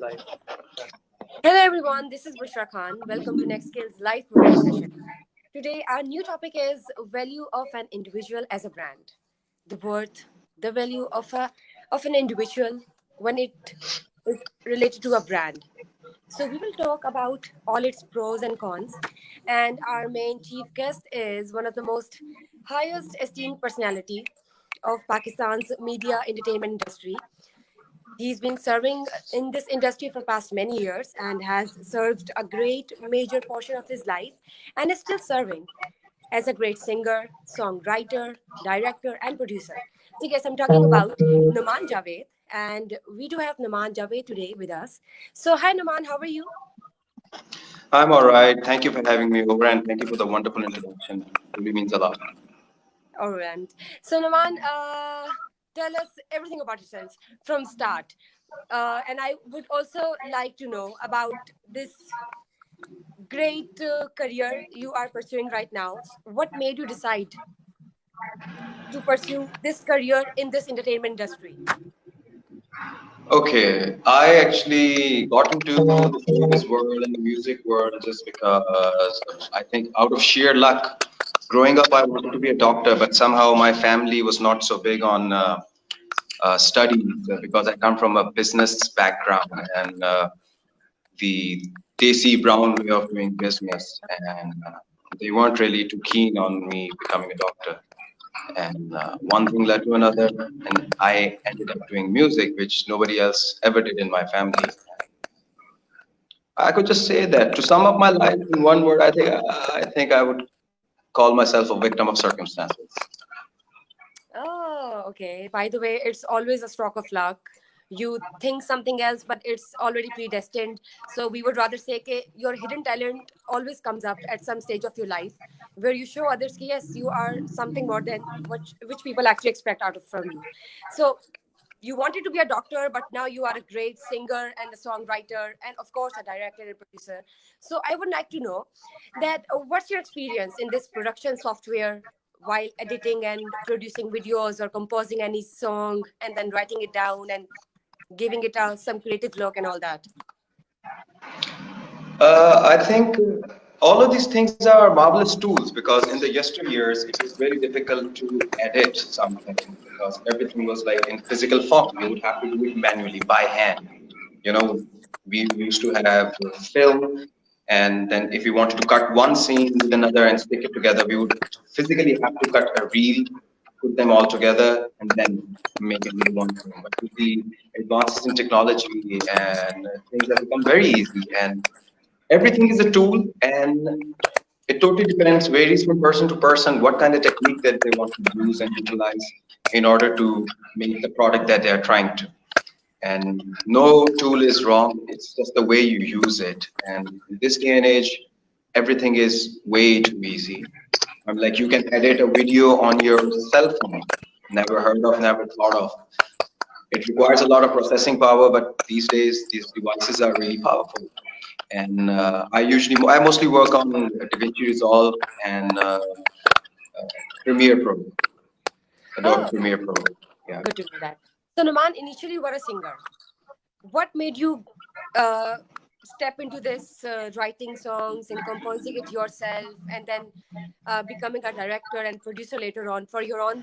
Hello everyone, this is Bushra Khan. Welcome to Nexskill's live program session. Today our new topic is value of an individual as a brand. The worth, the value of an individual when it is related to a brand. So we will talk about all its pros and cons, and our main chief guest is one of the most highest esteemed personality of Pakistan's media entertainment industry. He's been serving in this industry for past many years and has served a great major portion of his life and is still serving as a great singer, songwriter, director, and producer. So yes, I'm talking about Nouman Javaid, and we do have Nouman Javaid today with us. So hi Nouman, how are you? I'm all right. Thank you for having me over and thank you for the wonderful introduction. It really means a lot. All right. So Nouman, tell us everything about yourself from start. And I would also like to know about this great career you are pursuing right now. What made you decide to pursue this career in this entertainment industry? Okay, I actually got into the showbiz world and the music world just because I think out of sheer luck. Growing up, I wanted to be a doctor, but somehow my family was not so big on studies because I come from a business background and the Desi Brown way of doing business, and they weren't really too keen on me becoming a doctor. And one thing led to another, and I ended up doing music, which nobody else ever did in my family. I could just say that to sum up my life in one word, I think I would call myself a victim of circumstances. Oh, okay. By the way, it's always a stroke of luck. You think something else, but it's already predestined. So we would rather say that your hidden talent always comes up at some stage of your life, where you show others, that yes, you are something more than which people actually expect out of from you. So you wanted to be a doctor, but now you are a great singer and a songwriter, and of course a director and producer. So I would like to know that what's your experience in this production software while editing and producing videos or composing any song and then writing it down and giving it some creative look and all that. I think all of these things are marvelous tools because in the yesteryears it was very difficult to edit something because everything was like in physical form. You would have to do it manually by hand. You know, we used to have film, and then if we wanted to cut one scene with another and stick it together, we would physically have to cut a reel, put them all together, and then make it into one thing. But with the advances in technology and things have become very easy, and everything is a tool, and it totally depends, varies from person to person, what kind of technique that they want to use and utilize in order to make the product that they are trying to. And no tool is wrong, it's just the way you use it. And in this day and age, everything is way too easy. I'm like, you can edit a video on your cell phone. Never heard of, never thought of. It requires a lot of processing power, but these days these devices are really powerful. And I mostly work on DaVinci Resolve and Premiere Pro, Adobe Oh, Premiere Pro. Yeah. good to know that. So Numan, initially you were a singer. What made you uh, step into this writing songs and composing it yourself and then becoming a director and producer later on for your own,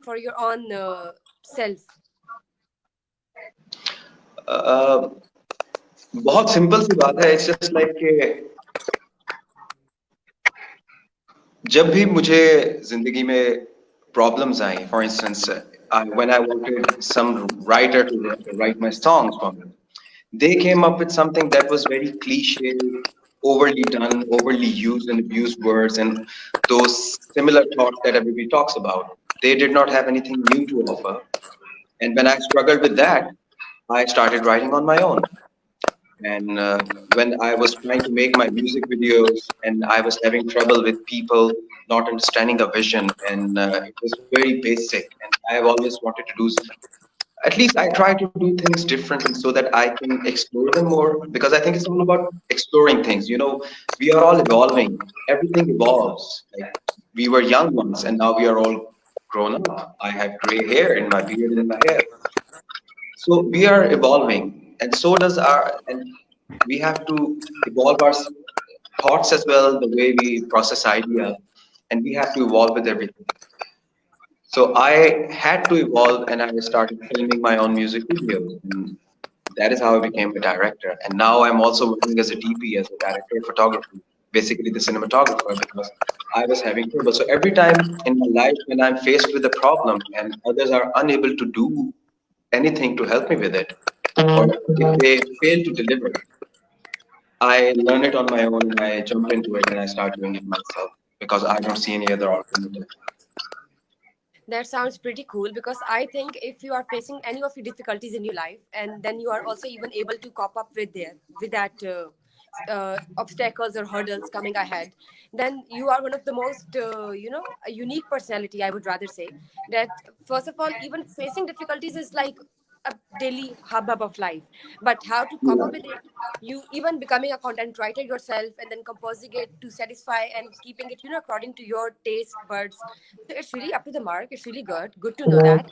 for your own self? Uh, बहुत simple सी बात है. It's just like कि जब भी मुझे जिंदगी में problems I, for instance, when I wanted some writer to write my songs for me, they came up with something that was very cliche, overly done, overly used and abused words, and those similar thoughts that everybody talks about. They did not have anything new to offer. And when I struggled with that, I started writing on my own. And when I was trying to make my music videos, and I was having trouble with people not understanding a vision, and it was very basic. And I have always wanted to do, at least I try to do things differently so that I can explore them more, because I think it's all about exploring things. You know, we are all evolving. Everything evolves. Like, we were young once, and now we are all grown up. I have gray hair in my beard and in my hair. So we are evolving, and so does our, and we have to evolve our thoughts as well, the way we process idea, and we have to evolve with everything. So I had to evolve, and I started filming my own music videos, and that is how I became a director. And now I'm also working as a DP, as a director of photography, basically the cinematographer, because I was having trouble. So every time in my life when I'm faced with a problem and others are unable to do anything to help me with it, or if they fail to deliver, I learn it on my own and I jump into it and I start doing it myself because I don't see any other alternative. That sounds pretty cool because I think if you are facing any of the difficulties in your life and then you are also even able to cope up with that obstacles or hurdles coming ahead, then you are one of the most a unique personality. I would rather say that first of all, even facing difficulties is like a daily hubbub of life, but how to cope up with it, you even becoming a content writer yourself and then composing it to satisfy and keeping it according to your taste buds. So it's really up to the mark. It's really good to know that.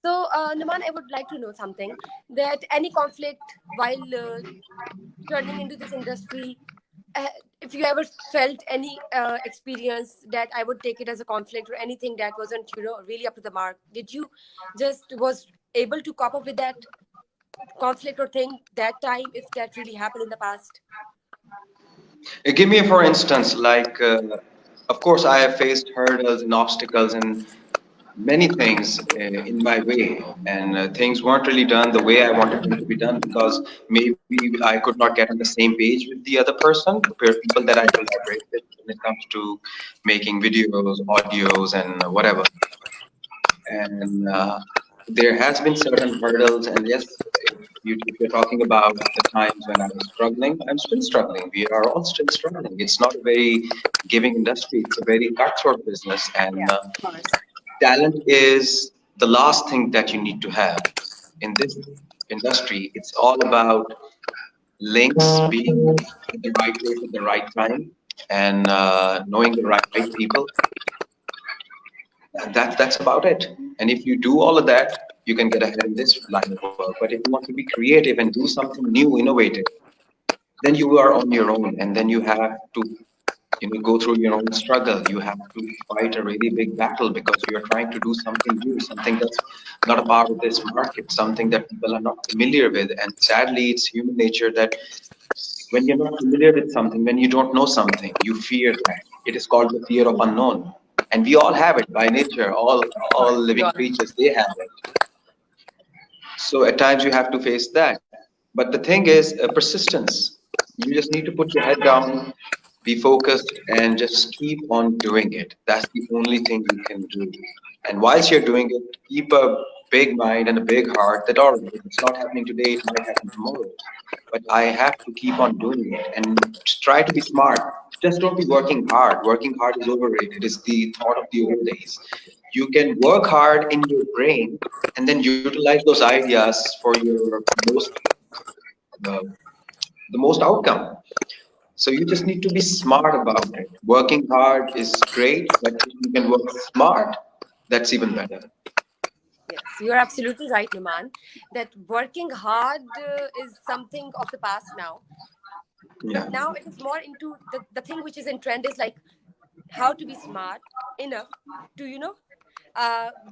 So Numan, I would like to know something, that any conflict while turning into this industry, uh, if you ever felt any experience that I would take it as a conflict or anything that wasn't really up to the mark, did you just was able to cope up with that conflict or thing that time, if that really happened in the past? Give me, for instance, like, of course, I have faced hurdles and obstacles and many things in my way, and things weren't really done the way I wanted them to be done because maybe I could not get on the same page with the other person, the people that I collaborate with when it comes to making videos, audios, and whatever. And there has been certain hurdles, and yes, if you're talking about the times when I was struggling, I'm still struggling. We are all still struggling. It's not a very giving industry. It's a very cutthroat business, and Yeah, of course. talent is the last thing that you need to have in this industry. It's all about links, being at the right place at the right time, and knowing the right people. That's about it. And if you do all of that, you can get ahead in this line of work. But if you want to be creative and do something new, innovative, then you are on your own, and then you have to go through your own struggle. You have to fight a really big battle because you're trying to do something new, something that's not a part of this market, something that people are not familiar with. And sadly, it's human nature that when you're not familiar with something, when you don't know something, you fear that. It is called the fear of unknown, and we all have it by nature. Of All course, we living all have. creatures, they have it. So at times you have to face that. But the thing is, persistence. You just need to put your head down, be focused, and just keep on doing it. That's the only thing you can do. And whilst you're doing it, keep a big mind and a big heart that, all right, if it's not happening today, it might happen tomorrow. But I have to keep on doing it and try to be smart. Just don't be working hard. Working hard is overrated. It's the thought of the Yeah. old days. You can work hard in your brain and then utilize those ideas for your uh, the most outcome. So you just need to be smart about it. Working hard is great, but if you can work smart, that's even better. Yes, you're absolutely right, Numan, that working hard is something of the past now. But Yeah. now it is more into the thing which is in trend is like how to be smart enough to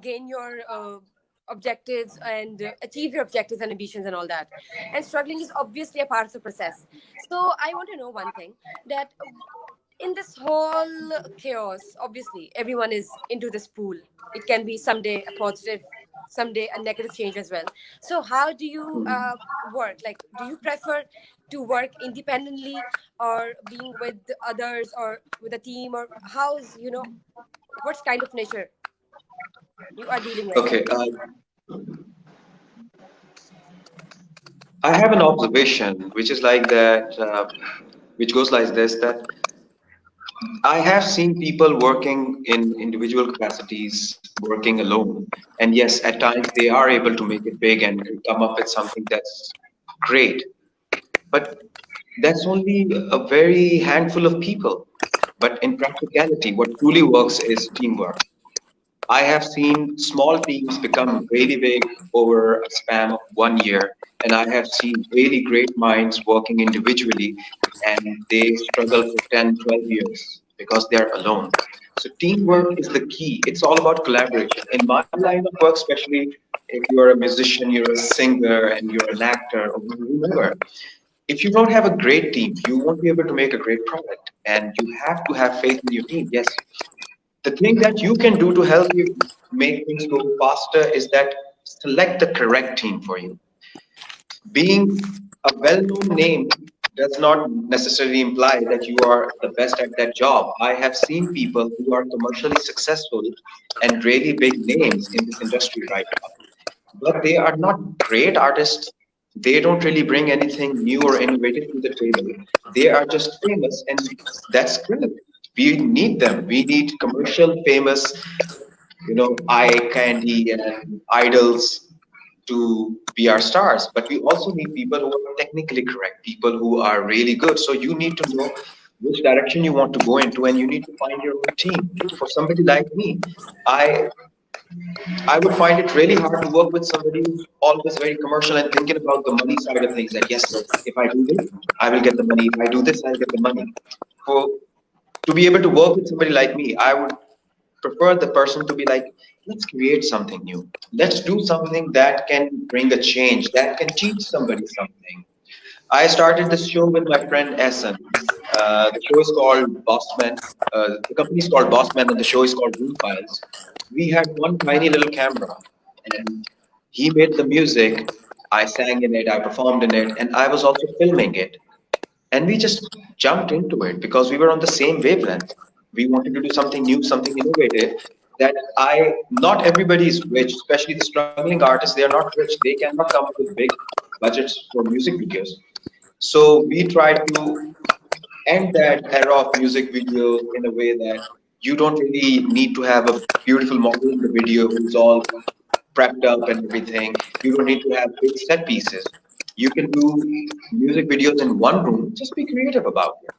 gain your objectives and achieve your objectives and ambitions and all that. And struggling is obviously a part of the process. So I want to know one thing, that in this whole chaos, obviously everyone is into this pool. It can be someday a positive, someday a negative change as well. So how do you work, like do you prefer to work independently or being with others or with a team, or how's what's kind of nature you are dealing with? Okay. I have an observation which is like that, which goes like this: that I have seen people working in individual capacities, working alone. And yes, at times they are able to make it big and come up with something that's great. But that's only a very handful of people. But in practicality, what truly works is teamwork. I have seen small teams become really big over a span of 1 year, and I have seen really great minds working individually, and they struggle for 10, 12 years because they are alone. So teamwork is the key. It's all about collaboration. In my line of work, especially if you're a musician, you're a singer, and you're an actor or whomever, if you don't have a great team, you won't be able to make a great product. And you have to have faith in your team. Yes, the thing that you can do to help you make things go faster is that select the correct team for you. Being a well-known name does not necessarily imply that you are the best at that job. I have seen people who are commercially successful and really big names in this industry right now, but they are not great artists. They don't really bring anything new or innovative to the table. They are just famous, and that's good. We need them. We need commercial famous, eye candy and idols to be our stars. But we also need people who are technically correct, people who are really good. So you need to know which direction you want to go into, and you need to find your own team. For somebody like me, I I would find it really hard to work with somebody who's always very commercial and thinking about the money side of things. That yes, sir, if I do this, I will get the money. If I do this, I'll get the money. For to be able to work with somebody like me, I would prefer the person to be like, let's create something new. Let's do something that can bring a change, that can teach somebody something. I started this show with my friend Essen. The show is called Bossman. The company is called Bossman, and the show is called Room Files. We had one tiny little camera, and he made the music. I sang in it, I performed in it, and I was also filming it. And we just jumped into it because we were on the same wavelength. We wanted to do something new, something innovative. That not everybody is rich, especially the struggling artists. They are not rich. They cannot come up with big budgets for music videos. So we try to end that era of music videos in a way that you don't really need to have a beautiful model in the video who's all prepped up and everything. You don't need to have big set pieces. You can do music videos in one room. Just be creative about it.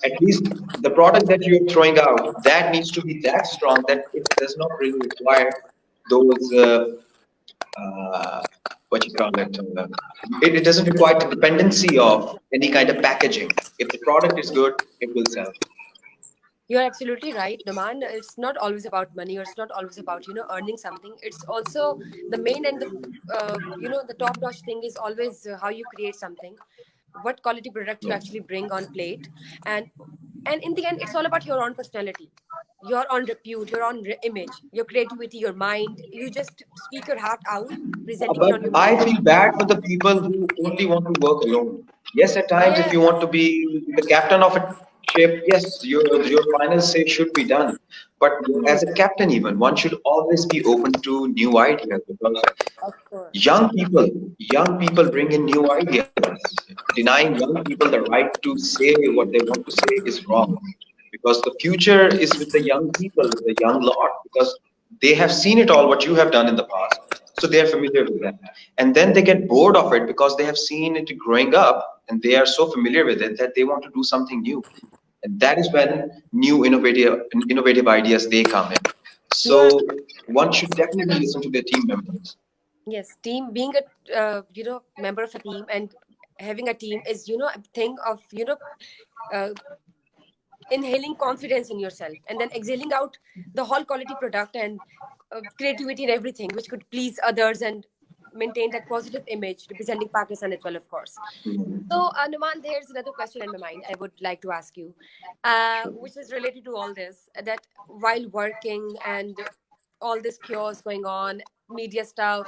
At least the product that you're throwing out, that needs to be that strong that it does not really require those uh, what you call it. It doesn't require the dependency of any kind of packaging. If the product is good, it will sell. You're absolutely right, Naman. It's not always about money, or it's not always about earning something. It's also the main and the the top notch thing is always how you create something, what quality product you actually bring on plate, and in the end, it's all about your own personality, your own repute, your own image, your creativity, your mind. You just speak your heart out, presenting it But on your I plate. feel bad for the people who only want to work alone. Yes, at times, if Yeah, you want to be the captain of a ship, yes, your final say should be done. But as a captain, even one should always be open to new ideas because of course. young people bring in new ideas. Denying young people the right to say what they want to say is wrong because the future is with the young people, with the young lot, because they have seen it all what you have done in the past, so they are familiar with that. And then they get bored of it because they have seen it growing up and they are so familiar with it that they want to do something new. And that is when new innovative ideas they come in. You're So one should definitely listen to their team members. Yes, team, being a member of a team and having a team is a thing of uh, inhaling confidence in yourself and then exhaling out the whole quality product and creativity and everything which could please others and maintain that positive image representing Pakistan as well, of course. So, Numan, there's another question in my mind I would like to ask you, which is related to all this. That while working and all this chaos going on, media stuff,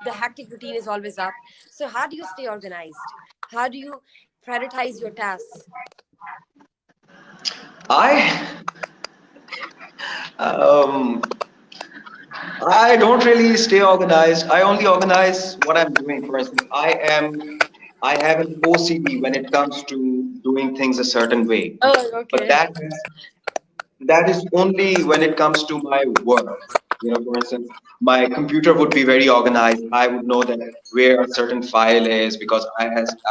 the hectic routine is always up. So, how do you stay organized? How do you prioritize your tasks? I um, I don't really stay organized. I only organize what I'm doing. For instance, I have an OCD when it comes to doing things a certain way. Oh, But okay. that is only when it comes to my work. For instance, my computer would be very organized. I would know that where a certain file is because I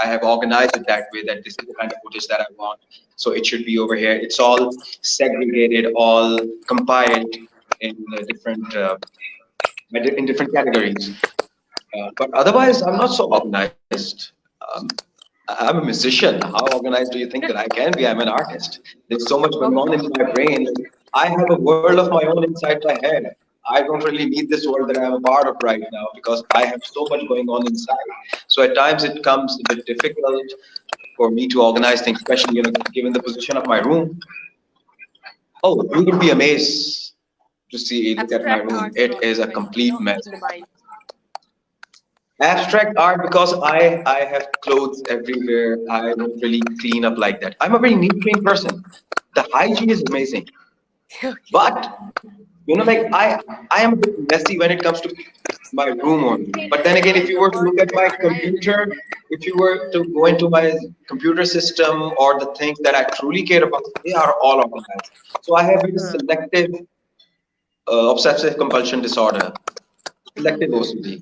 have organized it that way that this is the kind of footage that I want. So it should be over here. It's all segregated, all compiled in different in different categories. But otherwise, I'm not so organized. Um, I'm a musician. How organized do you think that I can be? I'm an artist. There's so much going on in Okay. my brain. Like, I have a world of my own inside my head. I don't really need this world that I'm a part of right now because I have so much going on inside. So at times it comes a bit difficult for me to organize things, especially given the position of my room. Oh, you would be amazed to see. Look at my Abstract room. arts are It is always a very, complete mess. in the mind. Abstract art because I have clothes everywhere. I don't really clean up like that. I'm a very neat clean person. The hygiene is amazing, Okay. but like I am a bit messy when it comes to my room only. But then again, if Change you your were to look at my wardrobe. I computer, understand. if you were to go into my computer system or the things that I truly care about, they are all organized. So I have very selective obsessive compulsion disorder, selective OCD.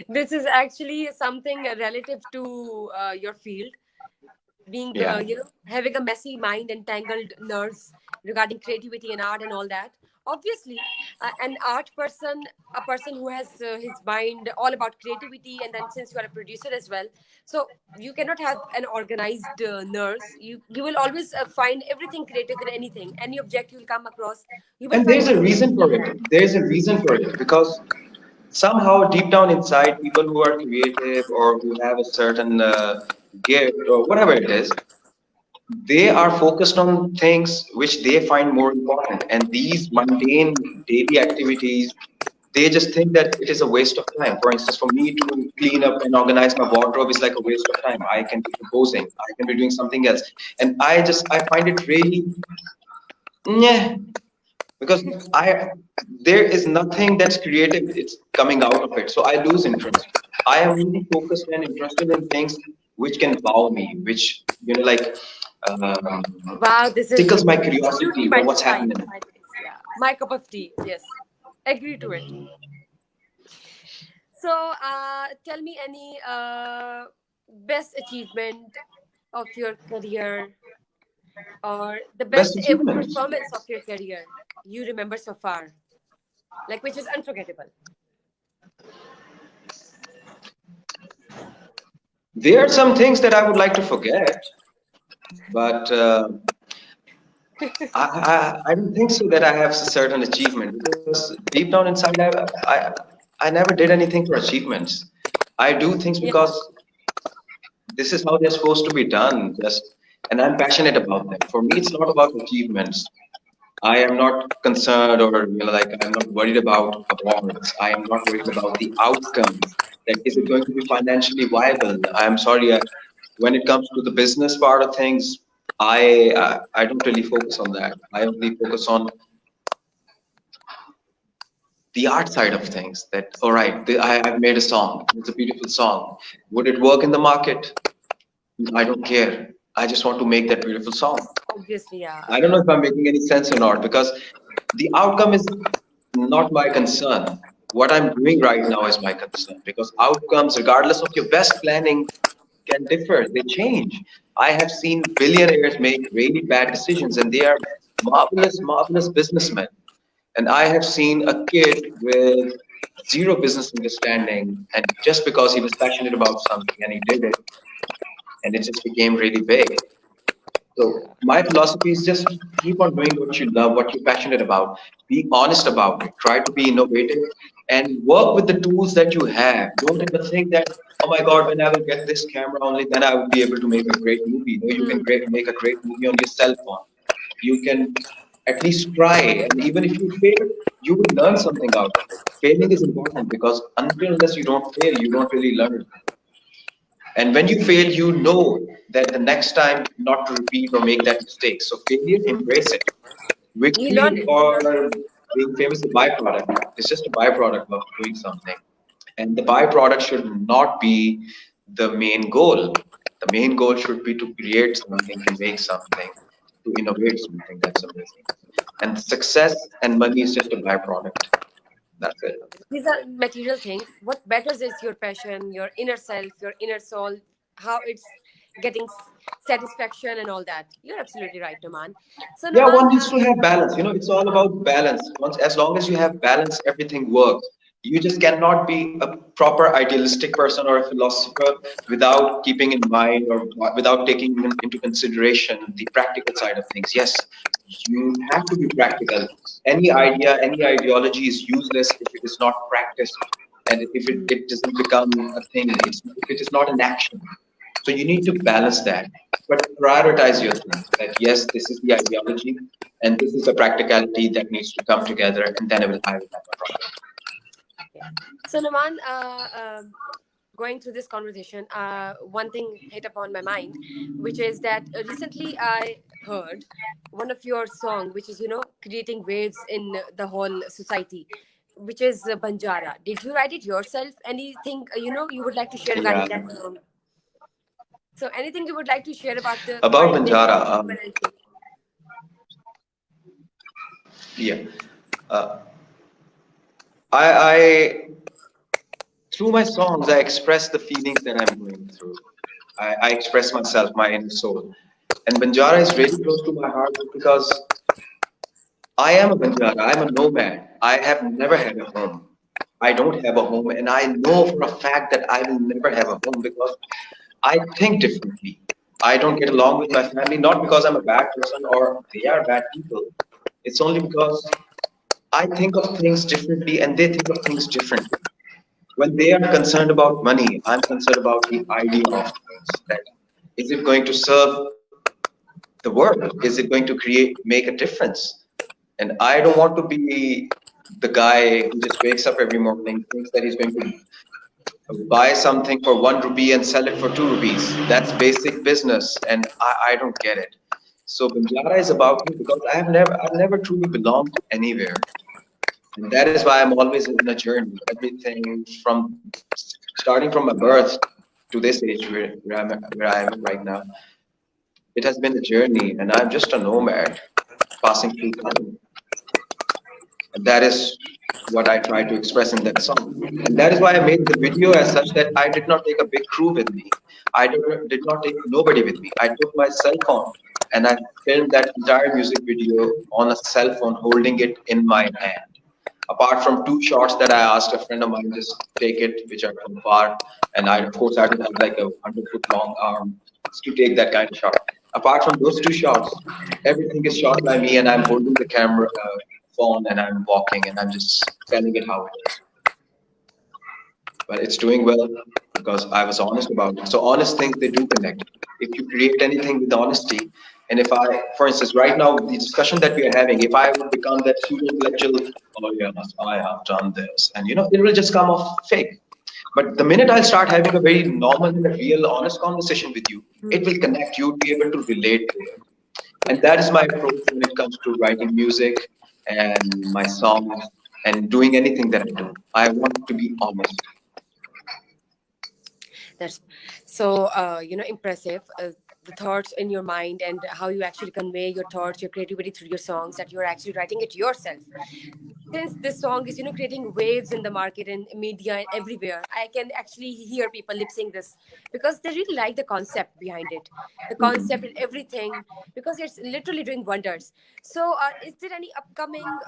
This is actually something relative to your field, being Yeah. having a messy mind and tangled nerves regarding creativity and art and all that. Obviously, an art person, a person who has his mind all about creativity, and then since you are a producer as well, so you cannot have an organized nerves. You will always find everything creative in anything, any object you will come across, you will And find there's a something reason for creative. it. There's a reason for it because somehow deep down inside, people who are creative or who have a certain gift or whatever it is, they are focused on things which they find more important. And these mundane daily activities, they just think that it is a waste of time. For instance, for me to clean up and organize my wardrobe is like a waste of time. I can be composing, I can be doing something else. And I find it really, yeah, because I there is nothing that's creative. It's coming out of it, so I lose interest. I am really focused and interested in things which can wow me, which like Wow, this is tickles my absolutely curiosity my or what's my happening. my taste. Yeah, my cup of tea. Yes, agree to it. So, tell me any best achievement of your career, or the Best best ever achievements. performance of your career you remember so far, like which is unforgettable. There are some things that I would like to forget, but I don't think so that I have a certain achievement because deep down inside I never did anything for achievements. I do things Yeah, because this is how they're supposed to be done, just, and I'm passionate about them. For me, it's not about achievements. I am not concerned, or like, I'm not worried about awards. I am not worried about the outcomes, that is it going to be financially viable. I'm sorry, when it comes to the business part of things, I don't really focus on that. I only focus on the art side of things. That, all right, I've made a song, it's a beautiful song, would it work in the market? I don't care. I just want to make that beautiful song. obviously, yeah. I don't know if I'm making any sense or not, because the outcome is not my concern. What I'm doing right now is my concern, because outcomes, regardless of your best planning, can differ. They change. I have seen billionaires make really bad decisions, and they are marvelous, marvelous businessmen. And I have seen a kid with zero business understanding, and just because he was passionate about something and he did it, and it just became really big. So my philosophy is just keep on doing what you love, what you're passionate about. Be honest about it. Try to be innovative and work with the tools that you have. Don't ever think that, oh my God, when I will get this camera only, then I will be able to make a great movie. No, you can make a great movie on your cell phone. You can at least try, and even if you fail, you will learn something out of it. Failing is important because until unless you don't fail, you don't really learn. And when you fail, you know that the next time not to repeat or make that mistake. So failure, embrace it. You learn Victory it. or being famous is a byproduct. It's just a byproduct of doing something. And the byproduct should not be the main goal. The main goal should be to create something, to make something, to innovate something that's amazing. And success and money is just a byproduct. That's it. These are material things. What matters is your passion, your inner self, your inner soul, how it's getting satisfaction and all that. You're absolutely right, Naman. So, Yeah, Naman, one needs to have balance. It's all about balance. Once, as long as you have balance, everything works. You just cannot be a proper idealistic person or a philosopher without keeping in mind or without taking into consideration the practical side of things. Yes, you have to be practical. Any idea, any ideology is useless if it is not practiced and if it doesn't become a thing. If it is not an action. So you need to balance that, but prioritize your things. That yes, this is the ideology, and this is the practicality that needs to come together, and then I will have a product. Yeah. So, Naman, going through this conversation, one thing hit upon my mind, which is that recently I heard one of your song, which is creating waves in the whole society, which is Banjara. Did you write it yourself? Anything you would like to share regarding Yeah. that song? So, anything you would like to share about the About writing Banjara, and anything? yeah, uh, I through my songs I express the feelings that I'm going through. I express myself, my inner soul, and Banjara is really close to my heart because I am a Banjara. I'm a nomad. I have never had a home. I don't have a home, and I know for a fact that I will never have a home because I think differently. I don't get along with my family, not because I'm a bad person or they are bad people. It's only because I think of things differently and they think of things differently. When they are concerned about money, I'm concerned about the idea of things. That is it going to serve the world? Is it going to make a difference? And I don't want to be the guy who just wakes up every morning, thinks that he's going to buy something for 1 rupee and sell it for 2 rupees. That's basic business, and I don't get it. So Banjara is about me because I've never truly belonged anywhere. And that is why I'm always in a journey. Everything from starting from my birth to this age where I am right now, it has been a journey, and I'm just a nomad passing through time. And that is what I try to express in that song. And that is why I made the video as such that I did not take a big crew with me. I did not take nobody with me. I took my cell phone and I filmed that entire music video on a cell phone, holding it in my hand. Apart from two shots that I asked a friend of mine just take it, which are from far, and I of course I don't have like a 100 foot long arm to take that kind of shot. Apart from those two shots, everything is shot by me, and I'm holding the camera phone and I'm walking and I'm just telling it how it is. But it's doing well because I was honest about it. So honest things they do connect. If you create anything with honesty, and if I, for instance, right now the discussion that we are having, if I would become that pseudo intellectual, oh yes, I have done this, and it will just come off fake. But the minute I'll start having a very normal and a real, honest conversation with you, it will connect. You'll be able to relate to it. And Yes. that is my approach when it comes to writing music and my songs and doing anything that I do. I want to be honest. That's so impressive. The thoughts in your mind and how you actually convey your thoughts, your creativity through your songs, that you're actually writing it yourself. Since this song is creating waves in the market and media and everywhere, I can actually hear people lip sync this because they really like the concept behind it, the concept and everything, because it's literally doing wonders. So, is there any upcoming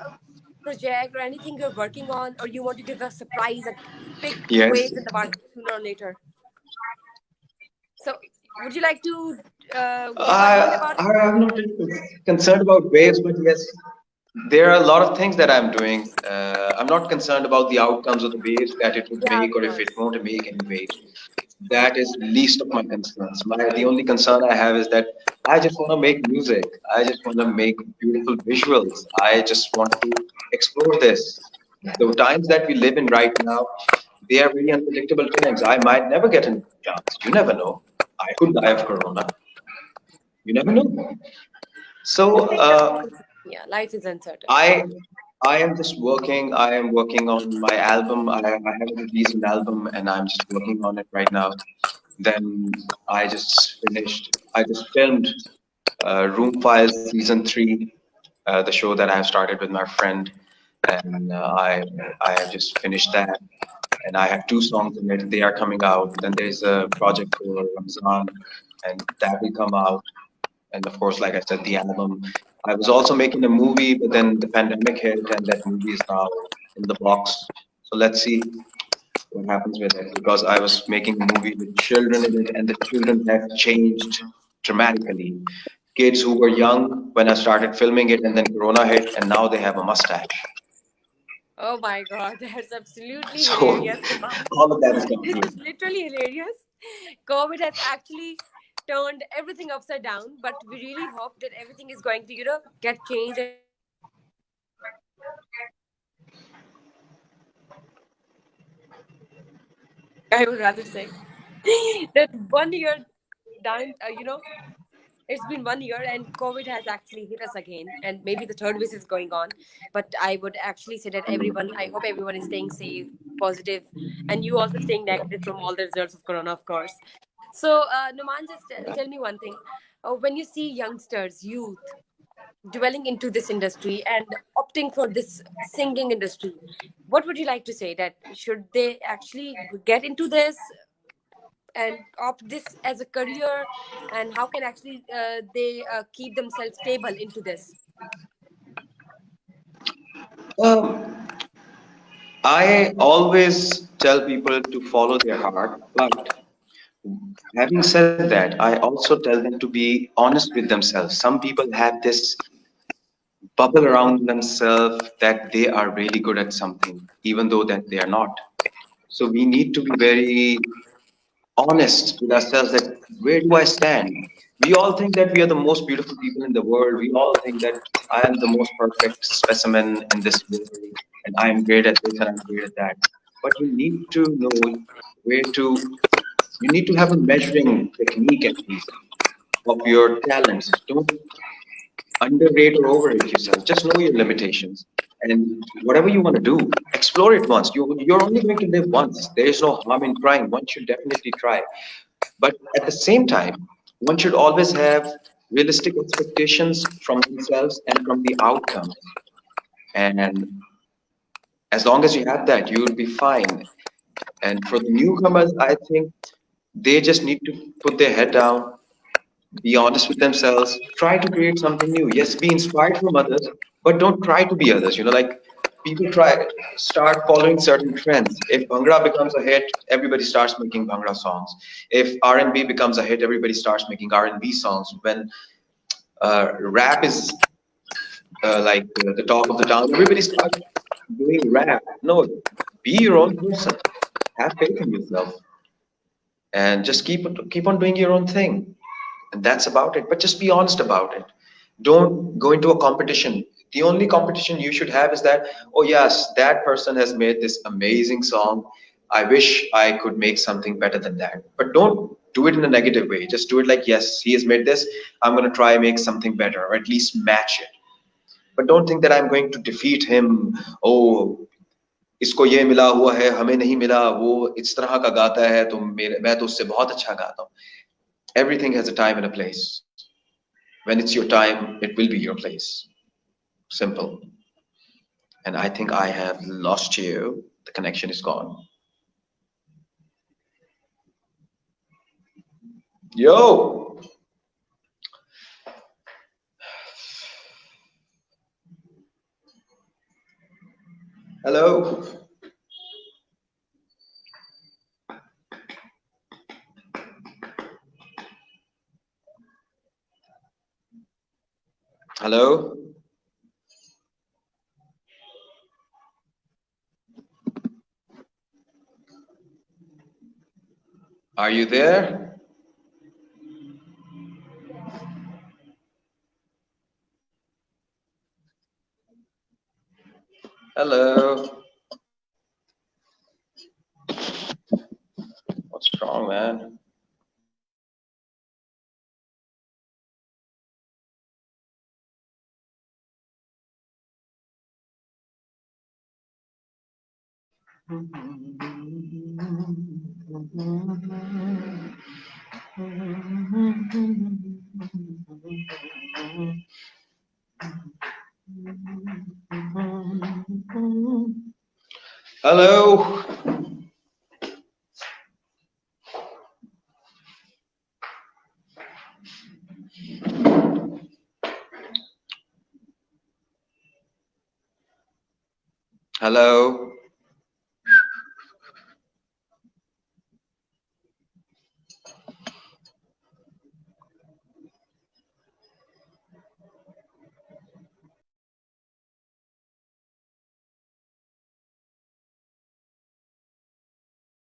project or anything you're working on, or you want to give a surprise, a big Yes. waves in the market sooner or later? So, would you like to give a hint about it? I'm not really concerned about waves, but yes, there are a lot of things that I'm doing. I'm not concerned about the outcomes of the waves that it would Yeah, make of or if it course. won't make any waves. That is least of my concerns. The only concern I have is that I just want to make music. I just want to make beautiful visuals. I just want to explore this. The times that we live in right now, they are very unpredictable times. I might never get a chance. You never know. I could die of corona. You never know. So Anything is possible. Yeah, life is uncertain. I I am just working. I am working on my album. I haven't released an album, and I'm just working on it right now. Then I just finished. I just filmed Room Files season 3, the show that I have started with my friend, and I have just finished that. And I have two songs in it. They are coming out. Then there's a project for Ramzan, and that will come out. And of course, like I said, the album. I was also making a movie, but then the pandemic hit, and that movie is now in the box. So let's see what happens with it, because I was making a movie with children in it, and the children have changed dramatically. Kids who were young when I started filming it, and then Corona hit, and now they have a mustache. Oh my God, that's absolutely So hilarious, Numan. all of that is gone. This is literally hilarious. COVID has actually turned everything upside down, but we really hope that everything is going to, get changed and get better. And I would actually say that I would rather say that 1 year down, it's been 1 year and COVID has actually hit us again, and maybe the third wave is going on. But I would actually say that everyone, I hope everyone is staying safe, positive, and you also staying negative from all the results of Corona, of course. So, Numan, just tell me one thing. When you see youngsters, youth, dwelling into this industry and opting for this singing industry, what would you like to say? That should they actually get into this and opt this as a career, and how can actually they keep themselves stable into this? Um, I always tell people to follow their heart, but having said that, I also tell them to be honest with themselves. Some people have this bubble around themselves that they are really good at something, even though that they are not. So we need to be very honest with ourselves that where do I stand? We all think that we are the most beautiful people in the world. We all think that I am the most perfect specimen in this world, and I am great at this and I'm great at that. But you need to know where to, you need to have a measuring technique at least of your talents. Don't underrate or overrate yourself. Just know your limitations. And whatever you want to do, explore it once. You're only going to live once. There is no harm in trying. One should definitely try. But at the same time, one should always have realistic expectations from themselves and from the outcomes. And as long as you have that, you will be fine. And for the newcomers, I think they just need to put their head down, be honest with themselves, try to create something new. Yes, be inspired from others, but don't try to be others. Like people start following certain trends. If Bhangra becomes a hit, everybody starts making Bhangra songs. If R&B becomes a hit, everybody starts making R&B songs. When rap is the talk of the town, everybody starts doing rap. No, be your own person. Have faith in yourself, and just keep on doing your own thing, and that's about it. But just be honest about it. Don't go into a competition. The only competition you should have is that, oh yes, that person has made this amazing song, I wish I could make something better than that. But don't do it in a negative way. Just do it like, yes, he has made this, I'm going to try and make something better, or at least match it. But don't think that I'm going to defeat him. Oh, इसको ये मिला हुआ है, हमें नहीं मिला, वो इस तरह का गाता है तो मैं तो उससे बहुत अच्छा गाता हूँ. Everything has a time and a place. When it's your time, it will be your place. Simple. And I think I have lost you. The connection is gone. Yo! Hello? Hello? Are you there? Hello? What's wrong, man? Hello? Hello?